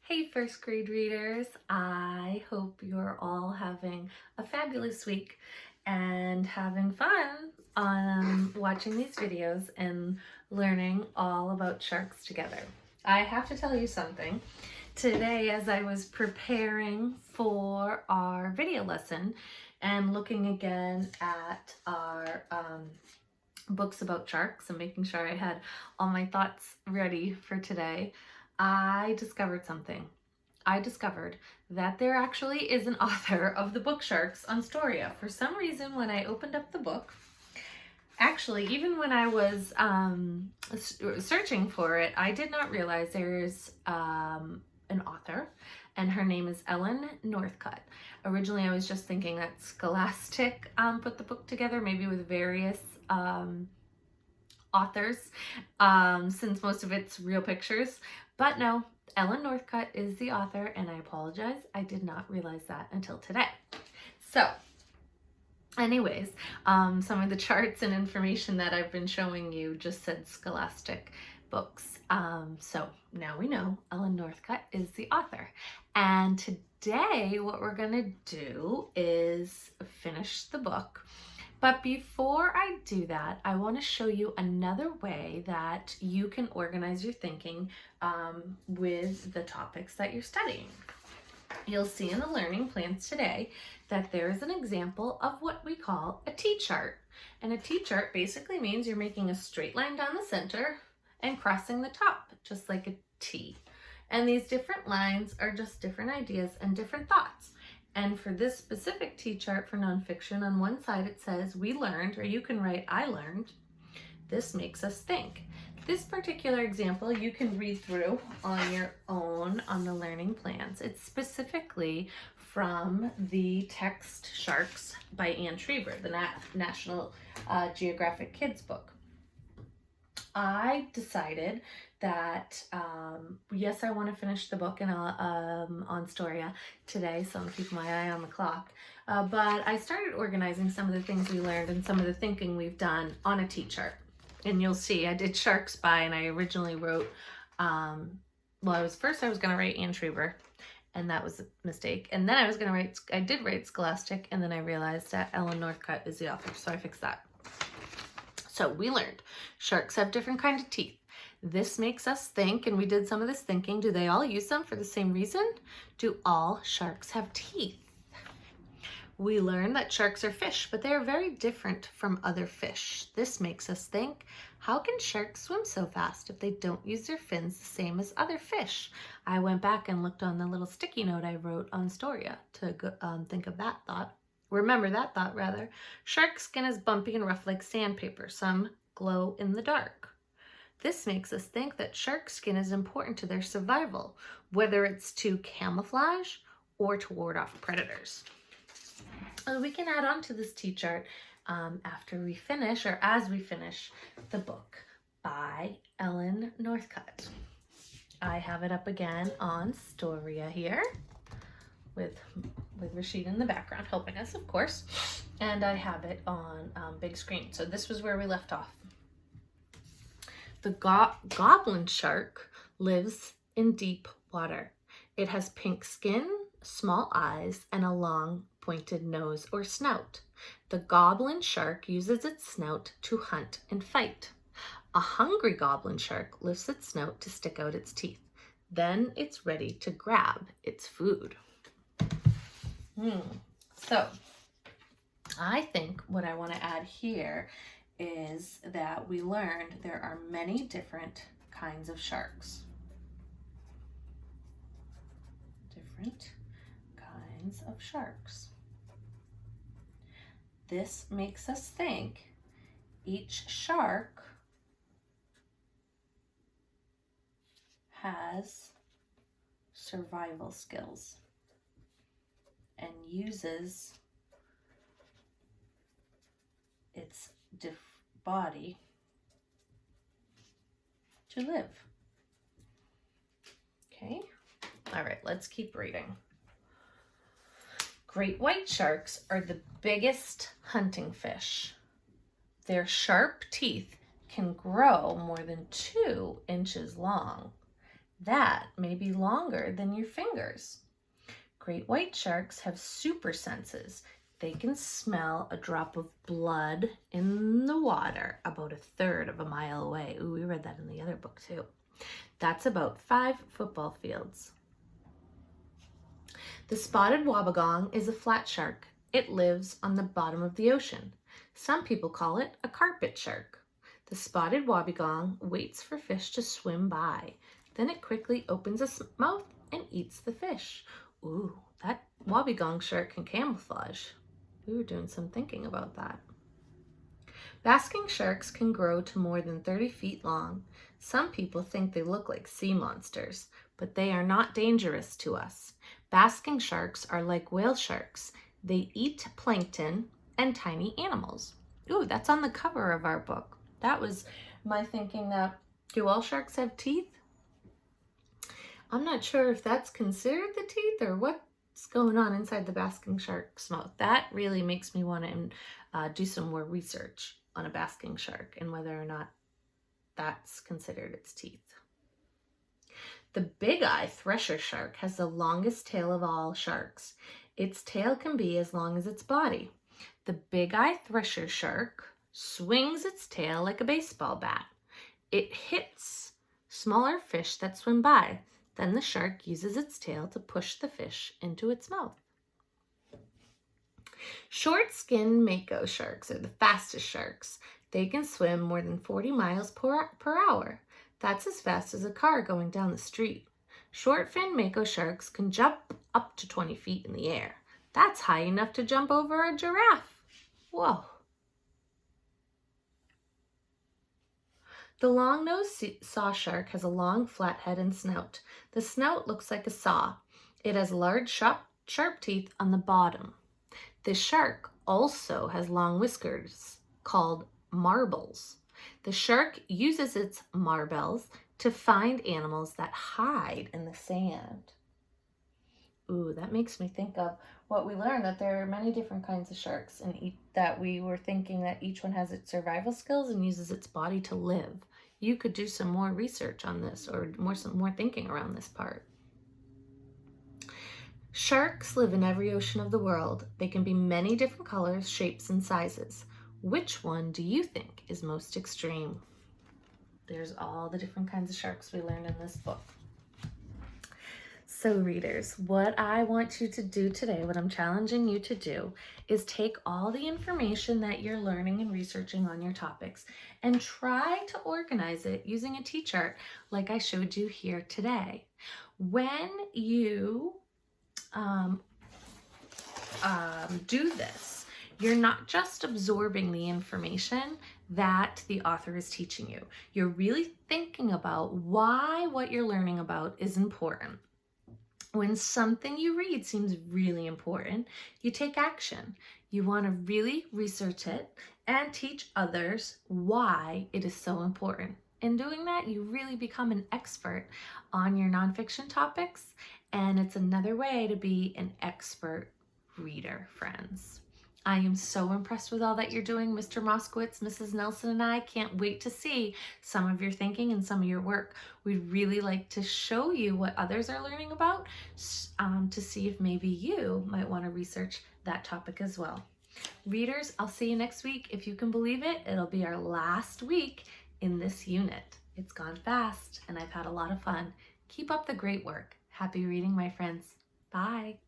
Hey first grade readers, I hope you're all having a fabulous week and having fun on watching these videos and learning all about sharks together. I have to tell you something. Today, as I was preparing for our video lesson and looking again at our books about sharks and making sure I had all my thoughts ready for today, I discovered something. I discovered that there actually is an author of the book Sharks on Storia. For some reason, when I opened up the book, actually, even when I was searching for it, I did not realize there's an author, and her name is Ellen Northcutt. Originally, I was just thinking that Scholastic put the book together, maybe with various authors, since most of it's real pictures. But no, Ellen Northcutt is the author, and I apologize, I did not realize that until today. So anyways, some of the charts and information that I've been showing you just said Scholastic books. So now we know Ellen Northcutt is the author. And today what we're gonna do is finish the book. But before I do that, I want to show you another way that you can organize your thinking with the topics that you're studying. You'll see in the learning plans today that there is an example of what we call a T-chart. And a T-chart basically means you're making a straight line down the center and crossing the top, just like a T. And these different lines are just different ideas and different thoughts. And for this specific T-chart for nonfiction, on one side it says, we learned, or you can write, I learned. This makes us think. This particular example you can read through on your own on the learning plans. It's specifically from the text Sharks by Anne Trieber, the National Geographic Kids book. I decided that yes, I want to finish the book and on Storia today, so I'm keeping my eye on the clock. But I started organizing some of the things we learned and some of the thinking we've done on a T-chart. And you'll see I did Sharks by, and I originally wrote, I was going to write Anne Trieber, and that was a mistake. And then I did write Scholastic, and then I realized that Ellen Northcutt is the author, so I fixed that. So we learned sharks have different kinds of teeth. This makes us think, and we did some of this thinking. Do they all use them for the same reason? Do all sharks have teeth? We learned that sharks are fish, but they are very different from other fish. This makes us think, how can sharks swim so fast if they don't use their fins the same as other fish? I went back and looked on the little sticky note I wrote on Storia to think of that thought. Remember that thought, rather. Shark skin is bumpy and rough like sandpaper. Some glow in the dark. This makes us think that shark skin is important to their survival, whether it's to camouflage or to ward off predators. We can add on to this T-chart after we finish, or as we finish the book by Ellen Northcutt. I have it up again on Storia here with Rashid in the background helping us, of course, and I have it on big screen. So this was where we left off. The goblin shark lives in deep water. It has pink skin, small eyes, and a long pointed nose or snout. The goblin shark uses its snout to hunt and fight. A hungry goblin shark lifts its snout to stick out its teeth. Then it's ready to grab its food. So I think what I want to add here is that we learned there are many different kinds of sharks. Different kinds of sharks. This makes us think each shark has survival skills and uses its body to live. Okay, all right, let's keep reading. Great white sharks are the biggest hunting fish. Their sharp teeth can grow more than 2 inches long. That may be longer than your fingers. Great white sharks have super senses. They can smell a drop of blood in the water about 1/3 of a mile away. Ooh, we read that in the other book too. That's about 5 football fields. The spotted wobbegong is a flat shark. It lives on the bottom of the ocean. Some people call it a carpet shark. The spotted wobbegong waits for fish to swim by. Then it quickly opens its mouth and eats the fish. Ooh, that wobbegong shark can camouflage. We were doing some thinking about that. Basking sharks can grow to more than 30 feet long. Some people think they look like sea monsters, but they are not dangerous to us. Basking sharks are like whale sharks. They eat plankton and tiny animals. Ooh, that's on the cover of our book. That was my thinking that, do all sharks have teeth? I'm not sure if that's considered the teeth or what's going on inside the basking shark's mouth. That really makes me want to do some more research on a basking shark and whether or not that's considered its teeth. The big-eye thresher shark has the longest tail of all sharks. Its tail can be as long as its body. The big-eye thresher shark swings its tail like a baseball bat. It hits smaller fish that swim by. Then the shark uses its tail to push the fish into its mouth. Short-skinned mako sharks are the fastest sharks. They can swim more than 40 miles per hour. That's as fast as a car going down the street. Short-finned mako sharks can jump up to 20 feet in the air. That's high enough to jump over a giraffe. Whoa. The long-nosed saw shark has a long flat head and snout. The snout looks like a saw. It has large sharp teeth on the bottom. The shark also has long whiskers called marbles. The shark uses its marbles to find animals that hide in the sand. Ooh, that makes me think of what we learned, that there are many different kinds of sharks, and that we were thinking that each one has its survival skills and uses its body to live. You could do some more research on this or some more thinking around this part. Sharks live in every ocean of the world. They can be many different colors, shapes, and sizes. Which one do you think is most extreme? There's all the different kinds of sharks we learned in this book. So readers, what I want you to do today, what I'm challenging you to do, is take all the information that you're learning and researching on your topics and try to organize it using a T-chart like I showed you here today. When you do this, you're not just absorbing the information that the author is teaching you. You're really thinking about why what you're learning about is important. When something you read seems really important, you take action. You want to really research it and teach others why it is so important. In doing that, you really become an expert on your nonfiction topics, and it's another way to be an expert reader, friends. I am so impressed with all that you're doing, Mr. Moskowitz, Mrs. Nelson, and I can't wait to see some of your thinking and some of your work. We'd really like to show you what others are learning about to see if maybe you might want to research that topic as well. Readers, I'll see you next week. If you can believe it, it'll be our last week in this unit. It's gone fast, and I've had a lot of fun. Keep up the great work. Happy reading, my friends. Bye.